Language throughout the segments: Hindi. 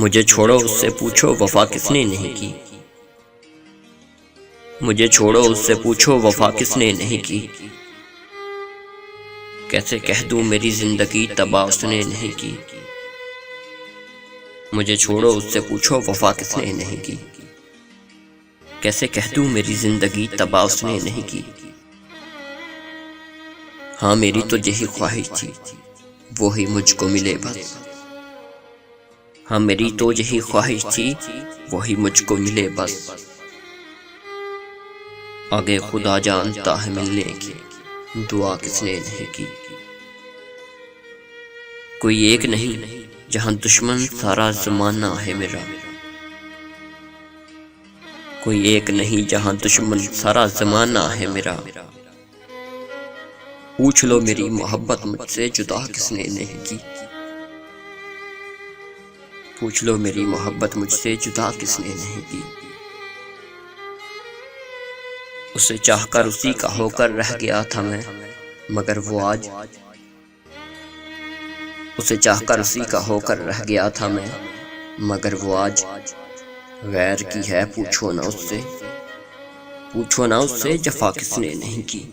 मुझे छोड़ो उससे पूछो वफा किसने नहीं की। मुझे छोड़ो उससे पूछो वफा किसने नहीं की। कैसे कह दूं मेरी जिंदगी तबाह उसने नहीं की। मुझे छोड़ो उससे पूछो वफा किसने नहीं की। कैसे कह दूं मेरी जिंदगी तबाह उसने नहीं की। हाँ मेरी तो यही ख्वाहिश थी वो ही मुझको मिले बस। हाँ मेरी तो यही ख्वाहिश थी वही मुझको मिले बस। आगे खुदा जानता है मिलने की दुआ किसने नहीं की। कोई एक नहीं जहां दुश्मन सारा जमाना है मेरा। कोई एक नहीं जहां दुश्मन सारा जमाना है मेरा। पूछ लो मेरी मोहब्बत मुझसे जुदा किसने नहीं की। पूछ लो मेरी मोहब्बत मुझसे जुदा किसने नहीं की। उसे चाहकर उसी का होकर रह गया था मैं मगर वो आज। उसे चाहकर उसी का होकर रह गया था मैं मगर वो आज गैर की है। पूछो ना उससे, पूछो ना उससे जफा किसने नहीं की।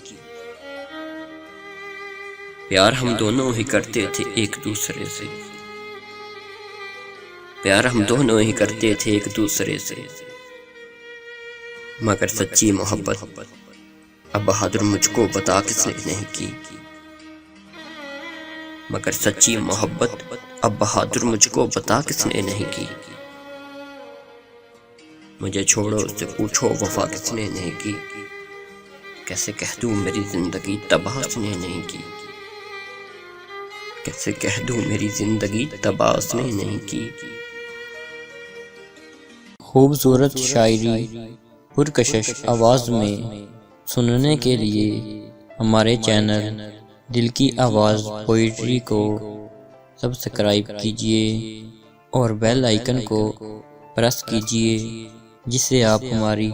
प्यार हम दोनों ही करते थे एक दूसरे से। प्यार हम दोनों ही करते थे एक दूसरे से मगर सच्ची मोहब्बत अब बहादुर मुझको बता किसने नहीं की। मगर सच्ची मोहब्बत अब बहादुर मुझको बता किसने नहीं की। मुझे छोड़ो उससे पूछो वफा किसने नहीं की। कैसे कह दूं मेरी जिंदगी तबाह उसने नहीं की। कैसे कह दूं मेरी जिंदगी तबाह उसने नहीं की। खूबसूरत शायरी पुरकशिश आवाज़ में सुनने के लिए हमारे चैनल दिल की आवाज़ पोइट्री को सब्सक्राइब कीजिए और बेल आइकन को प्रेस कीजिए जिससे आप हमारी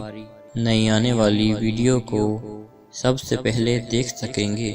नई आने वाली वीडियो को सबसे पहले देख सकेंगे।